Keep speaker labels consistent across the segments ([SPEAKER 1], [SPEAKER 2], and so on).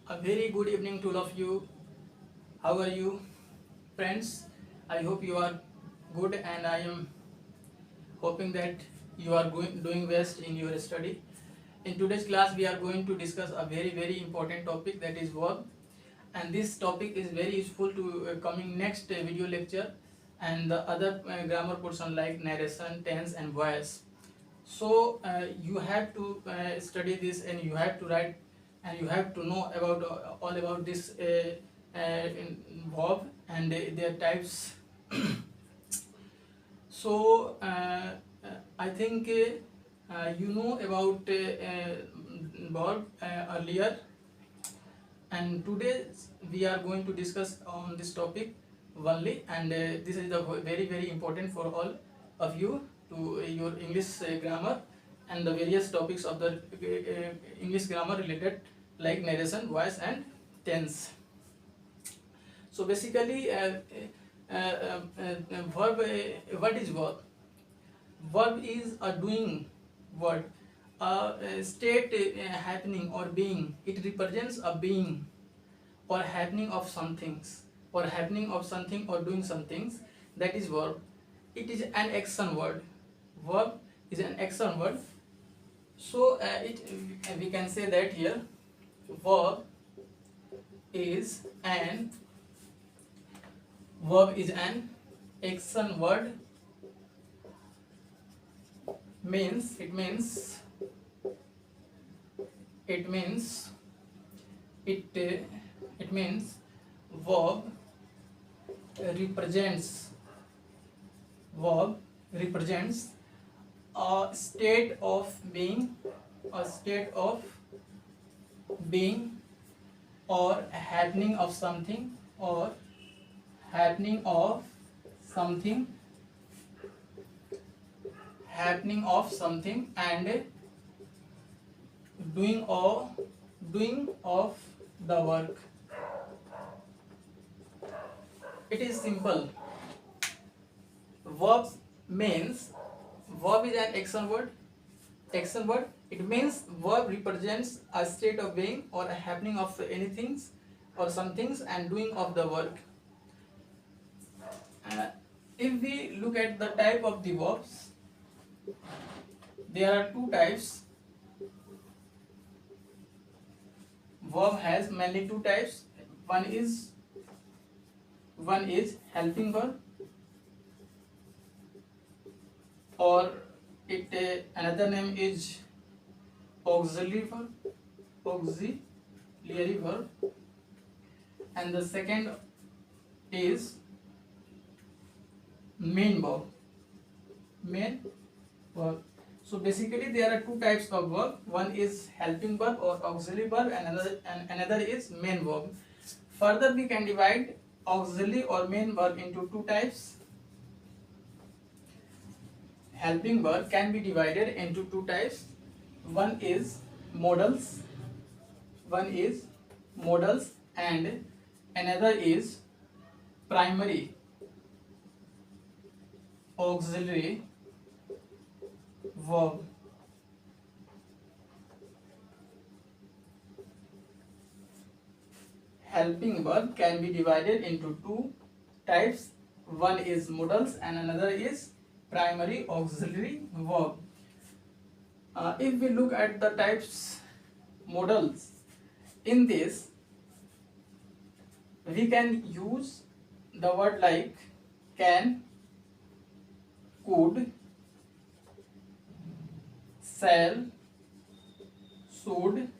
[SPEAKER 1] A very good evening to all of you. How are you, friends? I hope you are good, and I am hoping that you are doing best in your study. In today's class, we are going to discuss a very important topic, that is verb, and this topic is very useful to coming next video lecture and the other grammar portion like narration, tense, and voice. So you have to study this, and you have to write, and you have to know about all about this verb and their types. So I think you know about verb earlier, and today we are going to discuss on this topic only, and this is the very important for all of you to your English grammar and the various topics of the English grammar related like narration, voice, and tense. So basically verb, what is verb? Verb is a doing word, a state happening or being. It represents a being or happening of some things, or happening of something or doing some things. That is verb. It is an action word. Verb is an action word. So we can say that here verb is an action word. Means it means it means it it means verb represents verb represents a state of being, a state of being, or happening of something, or happening of something, happening of something, and doing of the work. It is simple. Verb means verb is an action word. Action word. It means verb represents a state of being or a happening of anything or some things and doing of the work. If we look at the type of the verbs, there are two types. Verb has mainly two types. One is helping verb, or another name is auxiliary verb, and the second is main verb. So basically there are two types of verb. One is helping verb or auxiliary verb, and another is main verb. Further, we can divide auxiliary or main verb into two types. Helping verb can be divided into two types. One is modals, and another is primary auxiliary verb. Helping verb can be divided into two types. One is modals and another is primary auxiliary verb. If we look at the types modals, in this we can use the word like can, could, shall, should,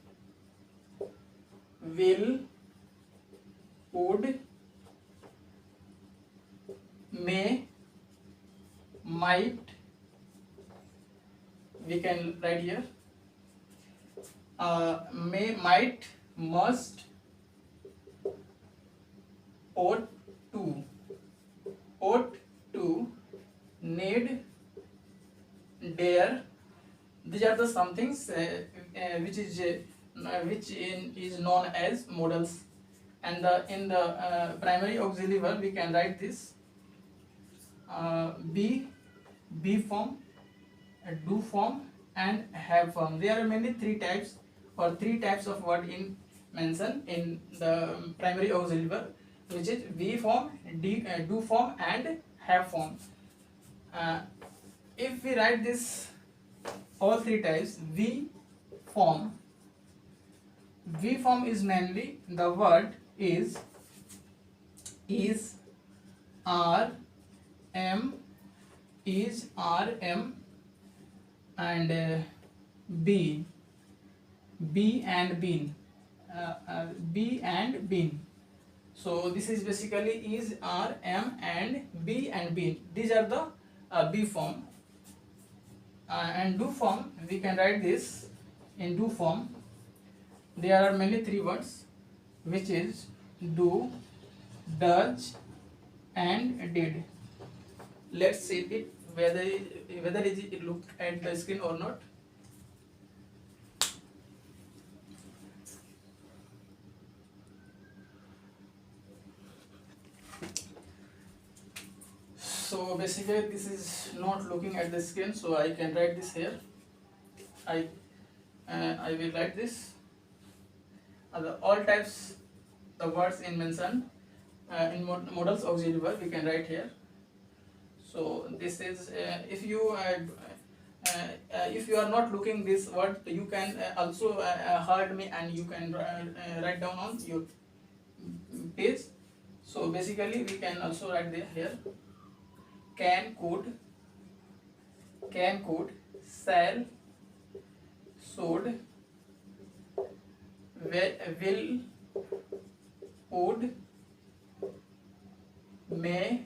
[SPEAKER 1] will, would, may, might. We can write here may, might, must, ought to, need, dare. These are the some things which is known as modals. And in the primary auxiliary verb we can write this be form, do form, and have form. There are mainly three types of word in mentioned in the primary auxiliary verb, which is V form, do form, and have form. Uh, if we write this all three types, form V form is mainly the word is, are, am, is, are, am, and be and been, be and been. So this is basically is, are, am, and be and been. These are the be form. And do form, we can write this in do form. There are mainly three words, which is do, does, and did. Let's see it whether it look at the screen or not. So basically this is not looking at the screen, so I can write this here. I will write this. All types the words in mentioned in modals auxiliary verb we can write here. So this is if you are not looking this word, you can also heard me and you can write down on your page. So basically we can also write here can, could, shall, should, will, would, may,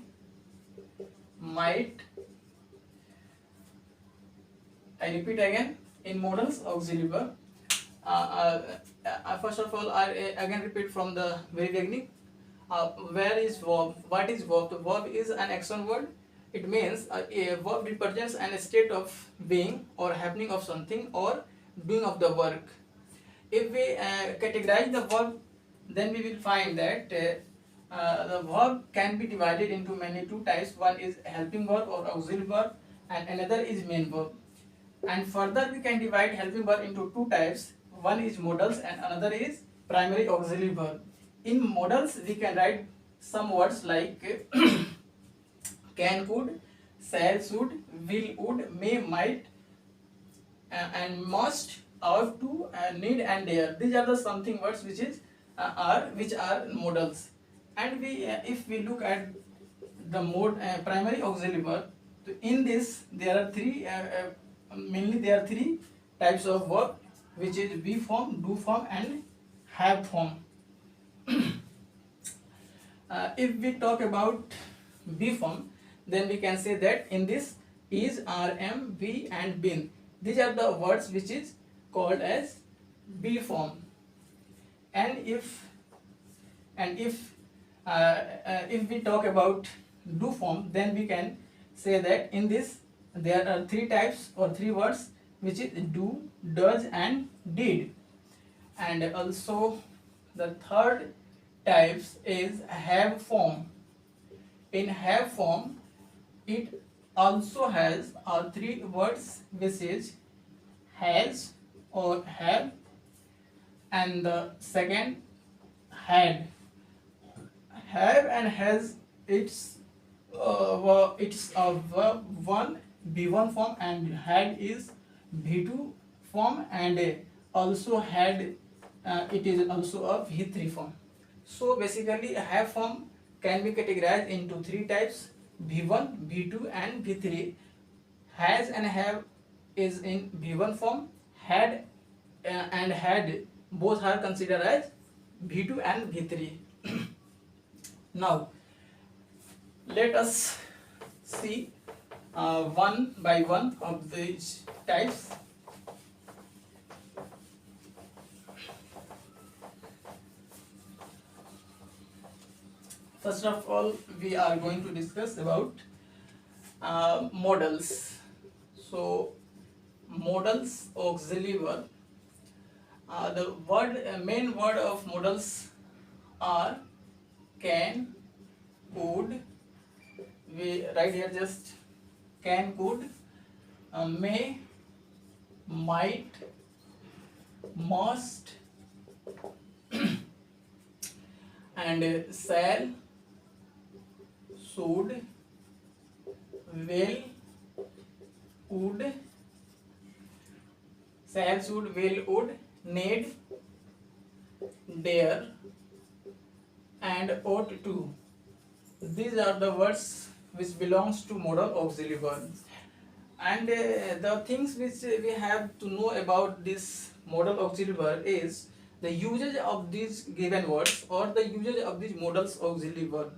[SPEAKER 1] might. I repeat again in modals auxiliary verb. First of all, I again repeat from the very beginning. Where is verb? What is verb? The verb is an action word. It means a verb represents an state of being or happening of something or doing of the work. If we categorize the verb, then we will find that the verb can be divided into many two types. One is helping verb or auxiliary verb, and another is main verb. And further we can divide helping verb into two types. One is modals and another is primary auxiliary verb. In modals we can write some words like can, could, shall, should, will, would, may, might, and must, ought to, need, and dare. These are the something words which are modals. And we if we look at the primary auxiliary verb, in this there are three mainly there are three types of verb, which is be form, do form, and have form. If we talk about be form, then we can say that in this is, are, am, be, and been. These are the words which is called as be form. And if we talk about do form, then we can say that in this there are three types or three words, which is do, does, and did. And also the third types is have form. In have form, it also has three words, which is has or have, and the second had. Have and has, it's verb 1 B1 form, and had is B2 form, and also had it is also a V3 form. So basically have form can be categorized into three types: B1, B2, and B3. Has and have is in B1 form. Had and had both are considered as B2 and B3. Now let us see one by one of these types. First of all, we are going to discuss about modals. So modals auxiliary verb. The main word of modals are can, could. We write here just can, could, may, might, must, and shall, should, will, would, shall, should, will, would, need, dare, and ought to. These are the words which belongs to modal auxiliary verb. And the things which we have to know about this modal auxiliary verb is the usage of these given words or the usage of these modals auxiliary verb.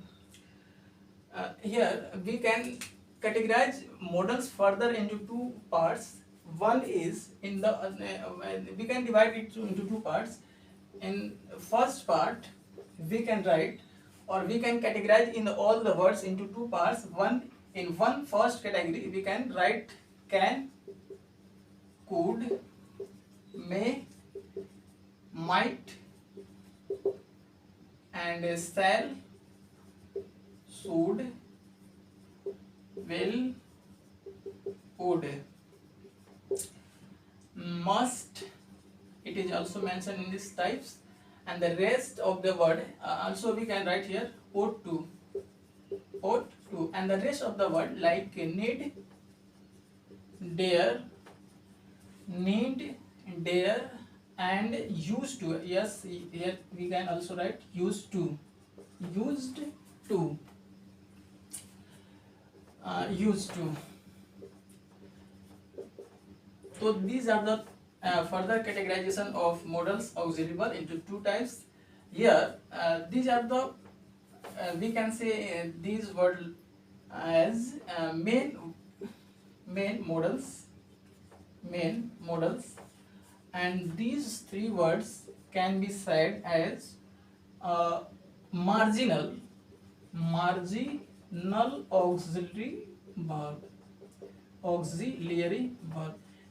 [SPEAKER 1] Here we can categorize modals further into two parts. One is in the we can divide it into two parts. In first part we can write or we can categorize in all the words into two parts. One first category we can write can, could, may, might, and shall, should, will, would, must. It is also mentioned in these types, and the rest of the word also we can write here ought to, and the rest of the word like need, dare, and used to. Yes, here we can also write used to, used to, used to. So these are the further categorization of modals auxiliary verb into two types. Here these are the we can say these words as main modals, and these three words can be said as marginal auxiliary verb.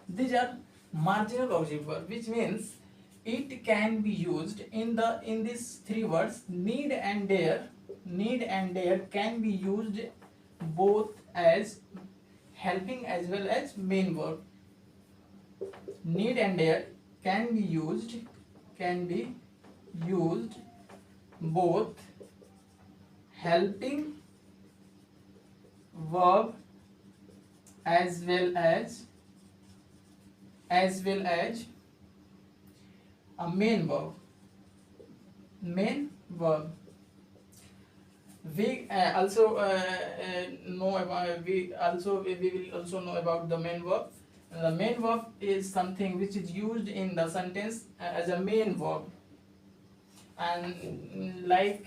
[SPEAKER 1] These are marginal auxiliary verb, which means it can be used in these three words need and dare. Need and dare can be used both as helping as well as main verb. Need and dare can be used both helping verb as well as a main verb. We also know about we will also know about the main verb. The main verb is something which is used in the sentence as a main verb, and like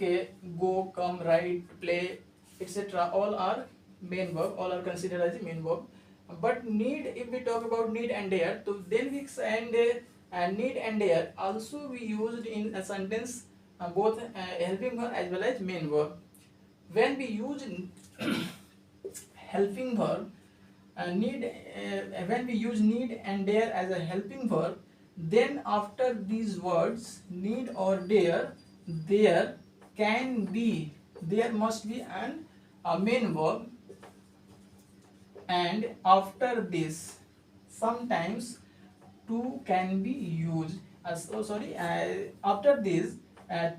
[SPEAKER 1] go, come, write, play, etc. all are main verb, all are considered as a main verb. But need, if we talk about need and dare, so then we and need and dare also we used in a sentence both helping verb as well as main verb. When we use helping verb when we use need and dare as a helping verb, then after these words need or dare, there must be a main verb, and after this sometimes two can be used. After this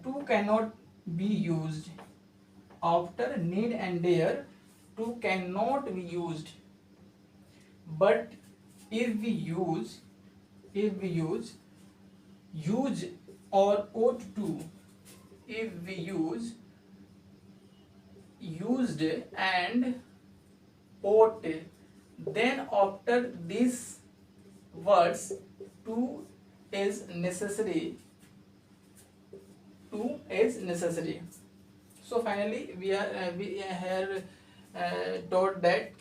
[SPEAKER 1] two cannot be used. After need and dare two cannot be used, but if we use or ought to, if we use used and ought, then after these words two is necessary. So finally we have taught that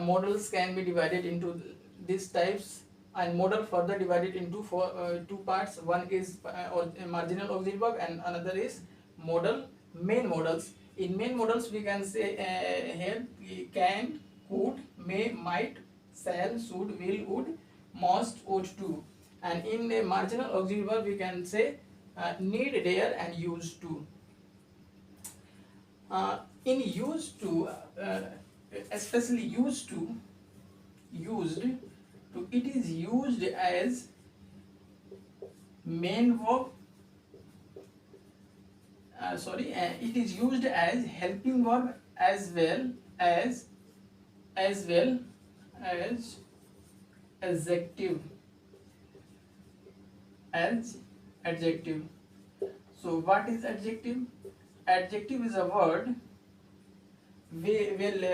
[SPEAKER 1] models can be divided into these types, and model further divided into two parts. One is marginal auxiliary verb and another is main modals. In main modals we can say here can, could, may, might, shall, should, will, would, must, ought to. And in a marginal auxiliary verb we can say need, dare, and used to. In used to, especially used to, it is used as main verb it is used as helping verb as well as as well as adjective as adjective. So what is adjective? Adjective is a word we will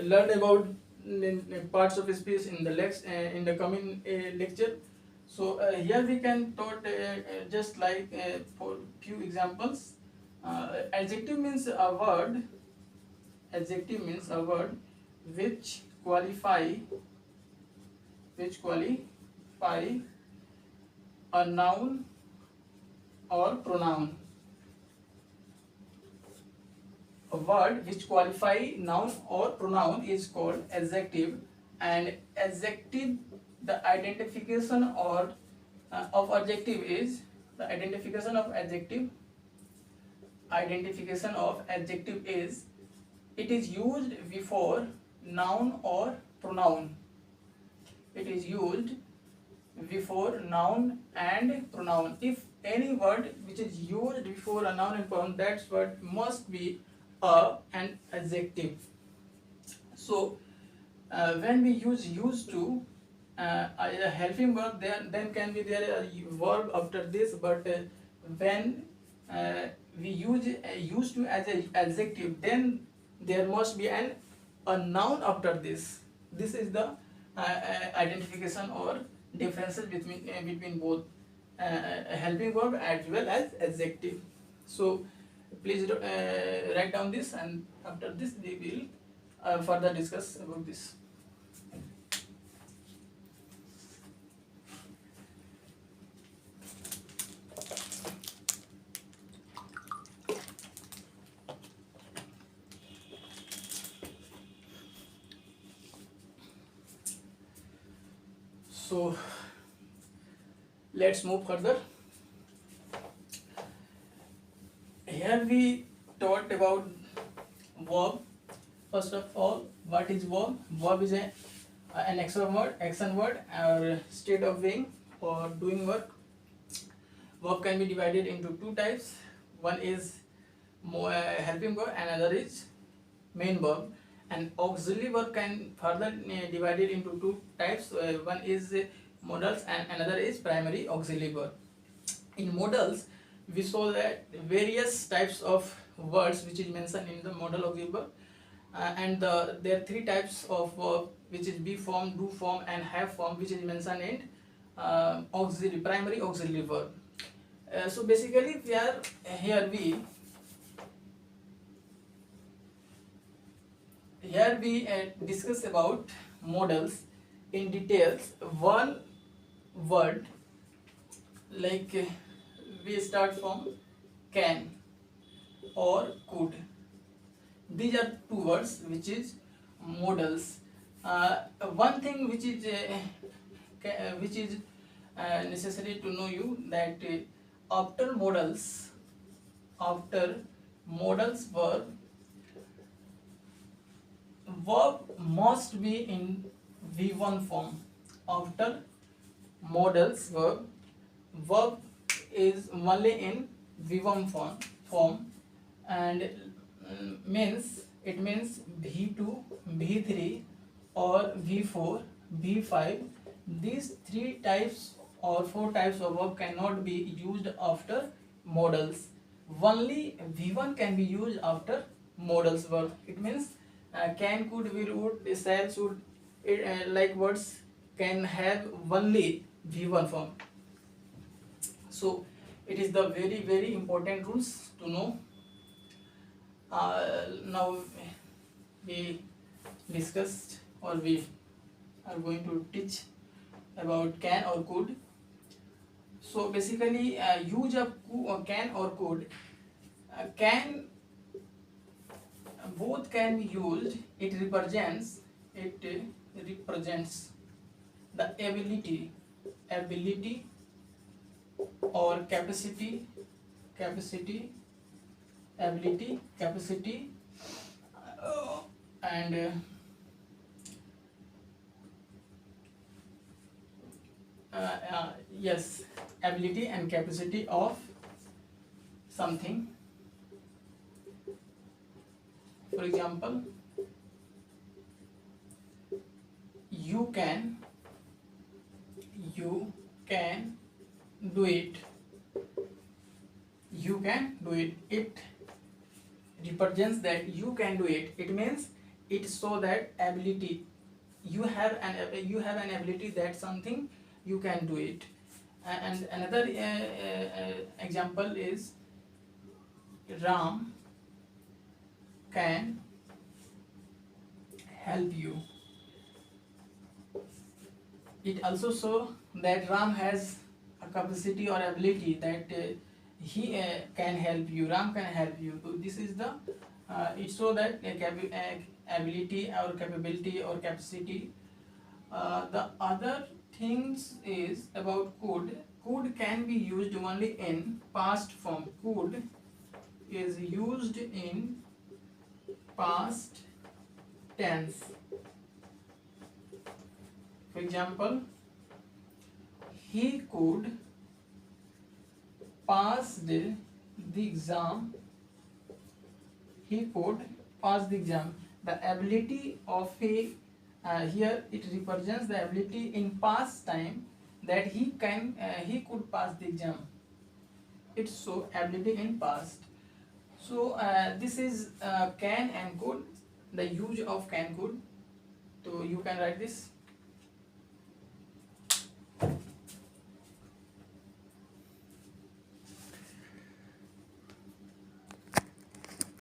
[SPEAKER 1] learn about parts of speech in the in the coming lecture. So here we can talk just like for few examples. Adjective means a word. Adjective means a word which qualify a noun or pronoun. A word which qualify noun or pronoun is called adjective, and adjective, the identification or of adjective is the identification of adjective is it is used before noun or pronoun. It is used before noun and pronoun. If any word which is used before a noun and pronoun, that word must be an adjective. So when we use used to a helping verb, then can be there a verb after this, but when we use used to as a adjective, then there must be a noun after this. This is the identification or differences between both helping verb as well as adjective. So please write down this, and after this we will further discuss about this. So let's move further. Here we talked about verb. First of all, what is verb? Verb is an action word, or state of being or doing work. Verb can be divided into two types. One is helping verb, and another is main verb. And auxiliary verb can further divided into two types. One is modals and another is primary auxiliary verb. In modals, we saw that various types of words which is mentioned in the modal auxiliary verb, and there are three types of verb, which is be form, do form, and have form, which is mentioned in primary auxiliary verb. So basically we are here we discuss about modals in details. One word, like we start from can or could. These are two words which is modals. One thing which is necessary to know you, that after modals verb must be in V1 form. After modals verb is only in V1 form, and it means V2, V3 or V4, V5. These three types or four types of verb cannot be used after modals. Only V1 can be used after modals verb. It means can, could, will, would, shall, should, like words can have only V1 form. So it is the very important rules to know. Now we discussed, or we are going to teach about can or could. So basically use of can or could. Can, both can be used. It represents the ability or capacity, and yes, ability and capacity of something, example, you can do it. You can do it. It represents that you can do it. It means it show that ability. You have an ability that something you can do it. And another example is Ram can help you. It also show that Ram has a capacity or ability that he can help you. Ram can help you. So this is the it show that ability or capability or capacity. The other things is about could. Could can be used only in past form. Could is used in past tense. For example, he could pass the exam. He could pass the exam. The ability of a here it represents the ability in past time that he could pass the exam. It's so ability in past. So this is can and could, the use of can could. So you can write this.